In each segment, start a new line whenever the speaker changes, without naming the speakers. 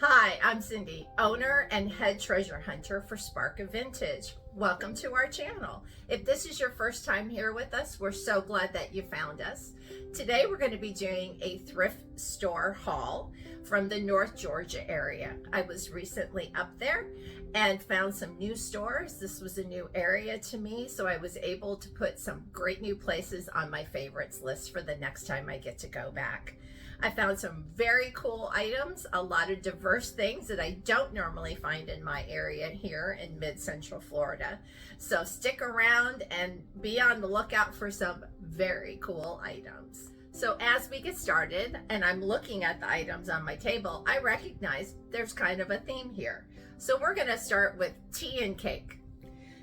Hi, I'm Cindy, owner and head treasure hunter for Spark of Vintage. Welcome to our channel. If this is your first time here with us, we're so glad that you found us. Today we're going to be doing a thrift store haul from the North Georgia area. I was recently up there and found some new stores. This was a new area to me, so I was able to put some great new places on my favorites list for the next time I get to go back. I found some very cool items, a lot of diverse things that I don't normally find in my area here in mid-central Florida. So stick around and be on the lookout for some very cool items. So as we get started, and I'm looking at the items on my table, I recognize there's kind of a theme here. So we're gonna start with tea and cake.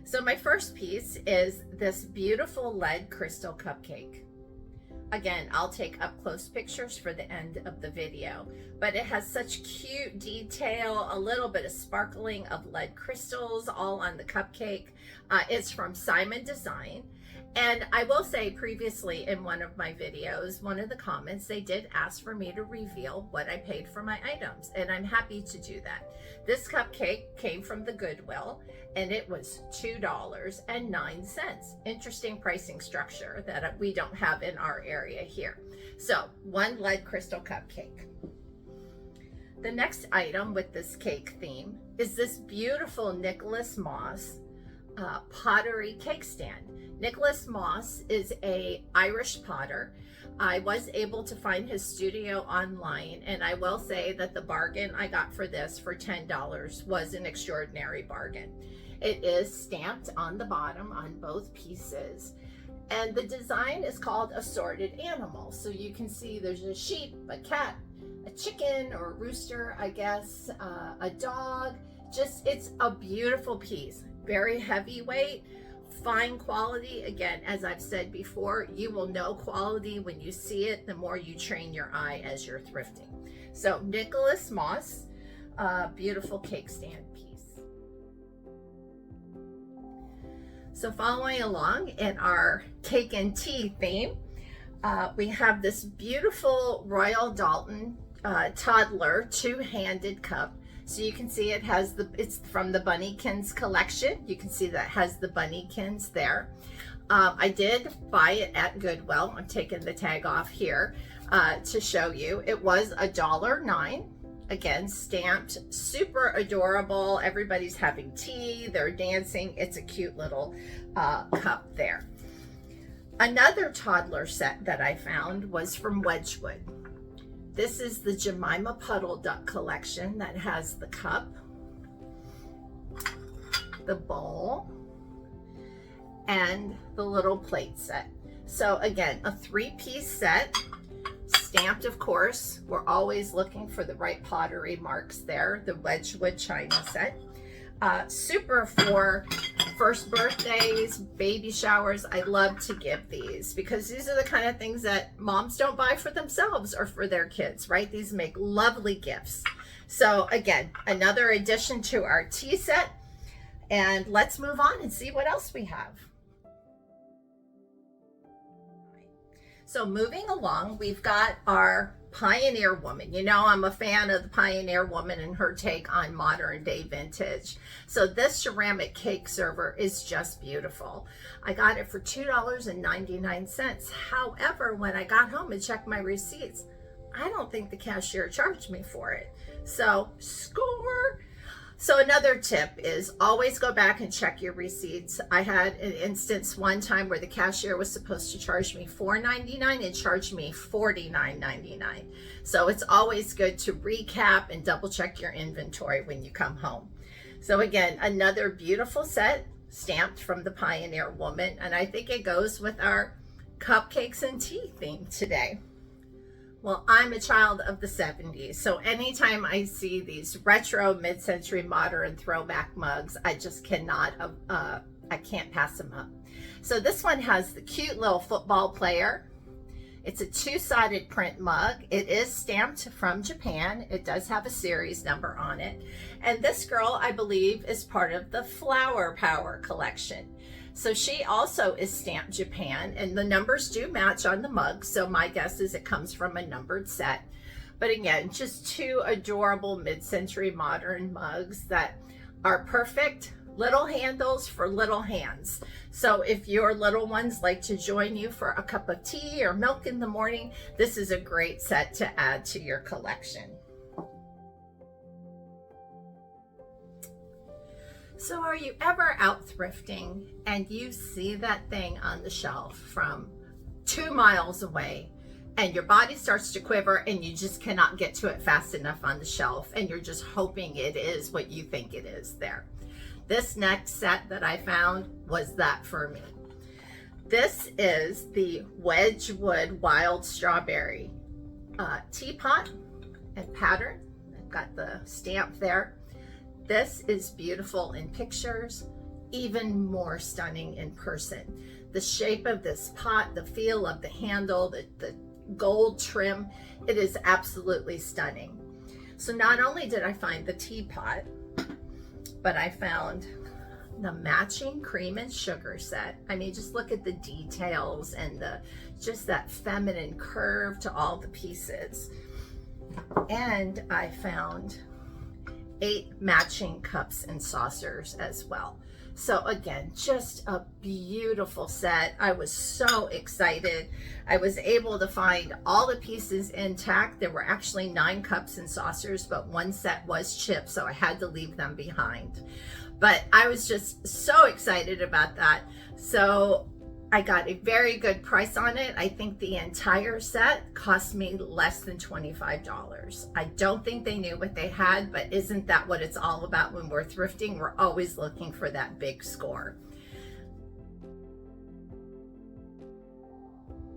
So my first piece is this beautiful lead crystal cupcake. Again, I'll take up close pictures for the end of the video, but it has such cute detail, a little bit of sparkling of lead crystals all on the cupcake. It's from Simon Design. And I will say previously in one of my videos, one of the comments, they did ask for me to reveal what I paid for my items, and I'm happy to do that. This cupcake came from the Goodwill, and it was $2.09. Interesting pricing structure that we don't have in our area here. So one lead crystal cupcake. The next item with this cake theme is this beautiful Nicholas Moss pottery cake stand. Nicholas Moss is an Irish potter. I was able to find his studio online, and I will say that the bargain I got for this for $10 was an extraordinary bargain. It is stamped on the bottom on both pieces, and the design is called Assorted Animals. So you can see there's a sheep, a cat, a chicken or a rooster, I guess, a dog. Just, it's a beautiful piece. Very heavyweight, fine quality. Again, as I've said before, you will know quality when you see it, the more you train your eye as you're thrifting. So Nicholas Moss, beautiful cake stand piece. So following along in our cake and tea theme, we have this beautiful Royal Doulton toddler two-handed cup. So you can see it has it's from the Bunnykins collection. You can see that has the Bunnykins there. I did buy it at Goodwill. I'm taking the tag off here to show you. It was $1.09. Again, stamped, super adorable. Everybody's having tea, they're dancing. It's a cute little cup there. Another toddler set that I found was from Wedgewood. This is the Jemima Puddle Duck collection that has the cup, the bowl, and the little plate set. So again, a three-piece set, stamped, of course. We're always looking for the right pottery marks there, the Wedgewood china set. Super for first birthdays, baby showers. I love to give these because these are the kind of things that moms don't buy for themselves or for their kids, right? These make lovely gifts. So again, another addition to our tea set, and let's move on and see what else we have. So moving along, we've got our Pioneer Woman. You know, I'm a fan of the Pioneer Woman and her take on modern day vintage. So this ceramic cake server is just beautiful. I got it for $2.99. However, when I got home and checked my receipts, I don't think the cashier charged me for it. So score. So another tip is always go back and check your receipts. I had an instance one time where the cashier was supposed to charge me $4.99 and charged me $49.99. So it's always good to recap and double check your inventory when you come home. So again, another beautiful set stamped from the Pioneer Woman, and I think it goes with our cupcakes and tea theme today. Well, I'm a child of the 70s, so anytime I see these retro mid-century modern throwback mugs, I just cannot, I can't pass them up. So this one has the cute little football player. It's a two-sided print mug. It is stamped from Japan. It does have a series number on it. And this girl, I believe, is part of the Flower Power collection. So she also is stamped Japan, and the numbers do match on the mug. So my guess is it comes from a numbered set. But again, just two adorable mid-century modern mugs that are perfect little handles for little hands. So if your little ones like to join you for a cup of tea or milk in the morning, this is a great set to add to your collection. So are you ever out thrifting and you see that thing on the shelf from 2 miles away and your body starts to quiver and you just cannot get to it fast enough on the shelf and you're just hoping it is what you think it is there? This next set that I found was that for me. This is the Wedgewood Wild Strawberry teapot and pattern. I've got the stamp there. This is beautiful in pictures, even more stunning in person. The shape of this pot, the feel of the handle, the gold trim, it is absolutely stunning. So not only did I find the teapot, but I found the matching cream and sugar set. I mean, just look at the details and just that feminine curve to all the pieces. And I found 8 matching cups and saucers as well. So again, just a beautiful set. I was so excited. I was able to find all the pieces intact. There were actually 9 cups and saucers, but one set was chipped, so I had to leave them behind. But I was just so excited about that. So I got a very good price on it. I think the entire set cost me less than $25. I don't think they knew what they had, but isn't that what it's all about when we're thrifting? We're always looking for that big score.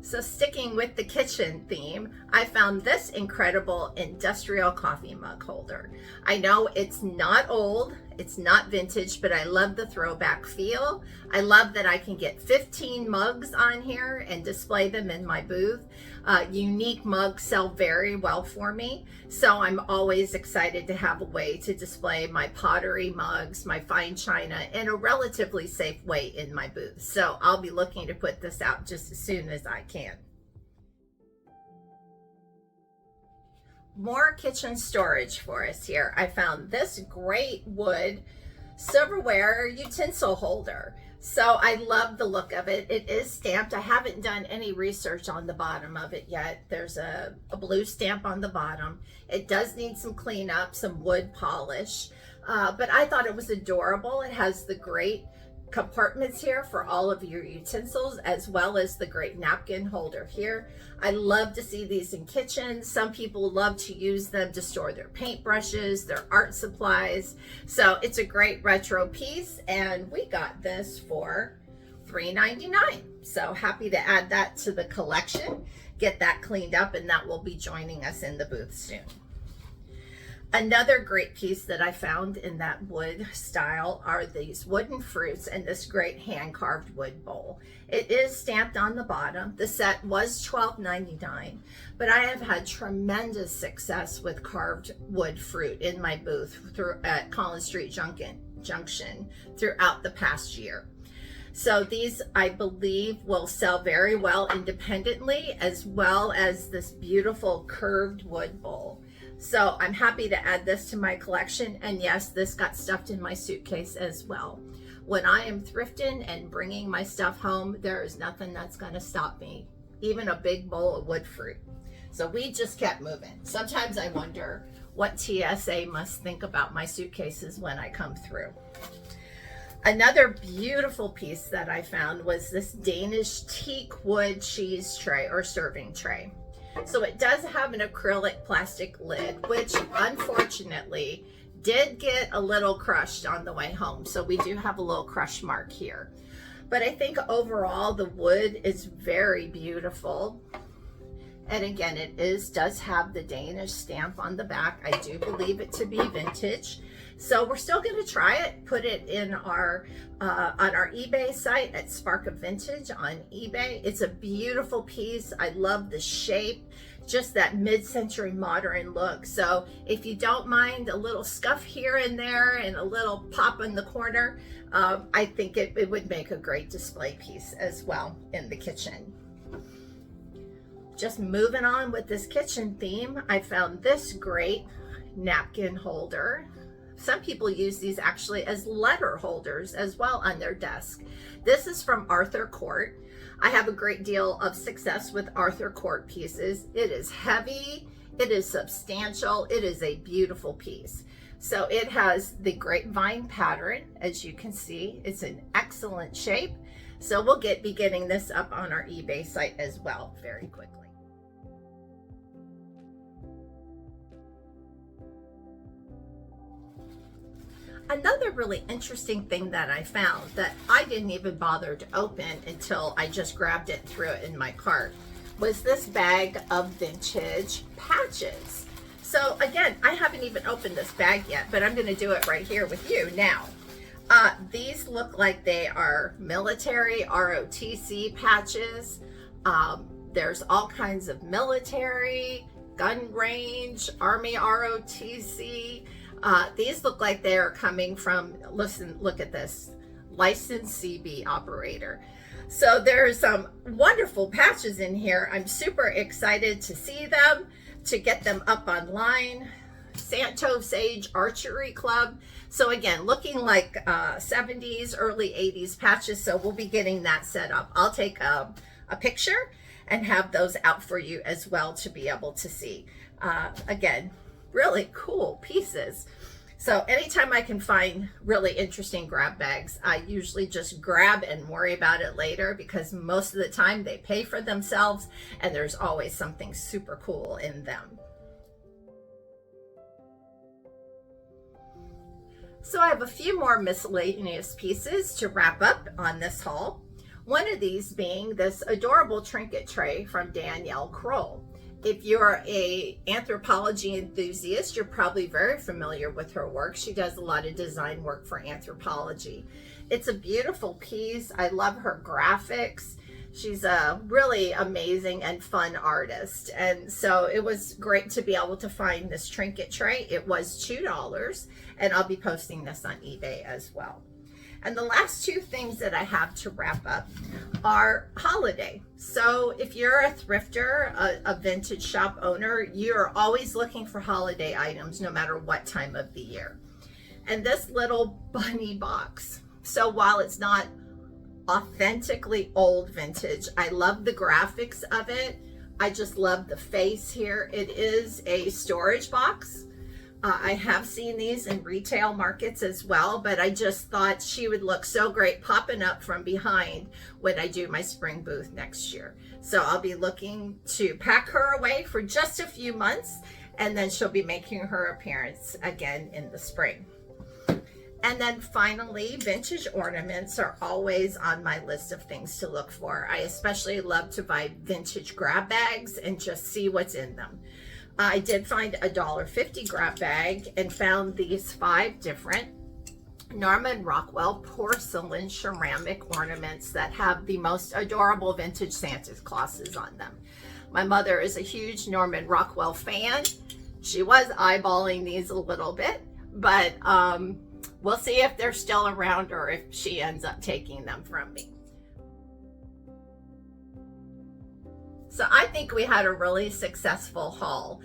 So sticking with the kitchen theme, I found this incredible industrial coffee mug holder. I know it's not old, it's not vintage, but I love the throwback feel. I love that I can get 15 mugs on here and display them in my booth. Unique mugs sell very well for me, so I'm always excited to have a way to display my pottery mugs, my fine china, in a relatively safe way in my booth. So I'll be looking to put this out just as soon as I can. More kitchen storage for us here. I found this great wood silverware utensil holder. So I love the look of it. It is stamped. I haven't done any research on the bottom of it yet. There's a blue stamp on the bottom. It does need some cleanup, some wood polish, but I thought it was adorable. It has the great compartments here for all of your utensils, as well as the great napkin holder here. I love to see these in kitchens. Some people love to use them to store their paintbrushes, their art supplies. So it's a great retro piece, and we got this for $3.99. So happy to add that to the collection, get that cleaned up, and that will be joining us in the booth soon. Another great piece that I found in that wood style are these wooden fruits and this great hand-carved wood bowl. It is stamped on the bottom. The set was $12.99, but I have had tremendous success with carved wood fruit in my booth at Collins Street Junction throughout the past year. So these, I believe, will sell very well independently, as well as this beautiful curved wood bowl. So I'm happy to add this to my collection. And yes, this got stuffed in my suitcase as well. When I am thrifting and bringing my stuff home, there is nothing that's going to stop me, even a big bowl of wood fruit. So we just kept moving. Sometimes I wonder what TSA must think about my suitcases when I come through. Another beautiful piece that I found was this Danish teak wood cheese tray or serving tray. So it does have an acrylic plastic lid, which unfortunately did get a little crushed on the way home. So we do have a little crush mark here. But I think overall the wood is very beautiful. And again, it does have the Danish stamp on the back. I do believe it to be vintage. So we're still going to try it, put it in our on our eBay site at Spark of Vintage on eBay. It's a beautiful piece. I love the shape, just that mid-century modern look. So if you don't mind a little scuff here and there and a little pop in the corner, I think it would make a great display piece as well in the kitchen. just moving on with this kitchen theme, I found this great napkin holder. Some people use these actually as letter holders as well on their desk. This is from Arthur Court. I have a great deal of success with Arthur Court pieces. It is heavy, it is substantial, it is a beautiful piece. So it has the grapevine pattern, as you can see. It's in excellent shape. So we'll be getting this up on our eBay site as well very quickly. Another really interesting thing that I found that I didn't even bother to open until I just grabbed it, threw it in my cart, was this bag of vintage patches. So again, I haven't even opened this bag yet, but I'm going to do it right here with you now. These look like they are military ROTC patches. There's all kinds of military, gun range, Army ROTC. These look like they are coming from, listen, look at this, licensed CB operator. So there's some wonderful patches in here. I'm super excited to see them, to get them up online. Santo Sage Archery Club. So again, looking like 70s, early 80s patches. So we'll be getting that set up. I'll take a picture and have those out for you as well to be able to see. Again, really cool pieces. So anytime I can find really interesting grab bags, I usually just grab and worry about it later, because most of the time they pay for themselves and there's always something super cool in them. So I have a few more miscellaneous pieces to wrap up on this haul. One of these being this adorable trinket tray from Danielle Kroll. If you're an anthropology enthusiast, you're probably very familiar with her work. She does a lot of design work for anthropology. It's a beautiful piece. I love her graphics. She's a really amazing and fun artist. And so it was great to be able to find this trinket tray. It was $2, and I'll be posting this on eBay as well. And the last two things that I have to wrap up are holiday. So if you're a thrifter, a vintage shop owner, you're always looking for holiday items no matter what time of the year. And this little bunny box, so while it's not authentically old vintage, I love the graphics of it. I just love the face here. It is a storage box. I have seen these in retail markets as well, but I just thought she would look so great popping up from behind when I do my spring booth next year. So I'll be looking to pack her away for just a few months, and then she'll be making her appearance again in the spring. And then finally, vintage ornaments are always on my list of things to look for. I especially love to buy vintage grab bags and just see what's in them. I did find a $1.50 grab bag and found these 5 different Norman Rockwell porcelain ceramic ornaments that have the most adorable vintage Santa Clauses on them. My mother is a huge Norman Rockwell fan. She was eyeballing these a little bit, but we'll see if they're still around or if she ends up taking them from me. So I think we had a really successful haul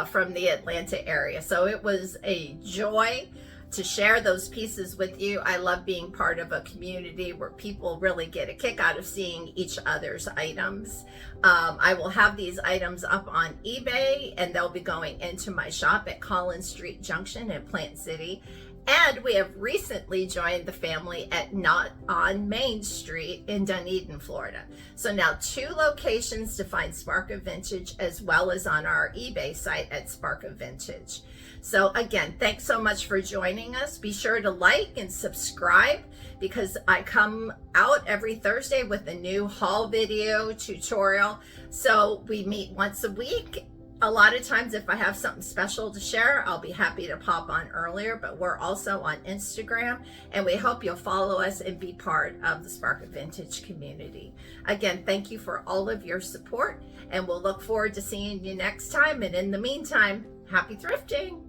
from the Atlanta area. So it was a joy to share those pieces with you. I love being part of a community where people really get a kick out of seeing each other's items. I will have these items up on eBay, and they'll be going into my shop at Collins Street Junction in Plant City. And we have recently joined the family at Not on Main Street in Dunedin, Florida. So now 2 locations to find Spark of Vintage, as well as on our eBay site at Spark of Vintage. So again, thanks so much for joining us. Be sure to like and subscribe, because I come out every Thursday with a new haul video tutorial. So we meet once a week. A lot of times if I have something special to share, I'll be happy to pop on earlier, but we're also on Instagram, and we hope you'll follow us and be part of the Spark of Vintage community. Again, thank you for all of your support, and we'll look forward to seeing you next time. And in the meantime, happy thrifting.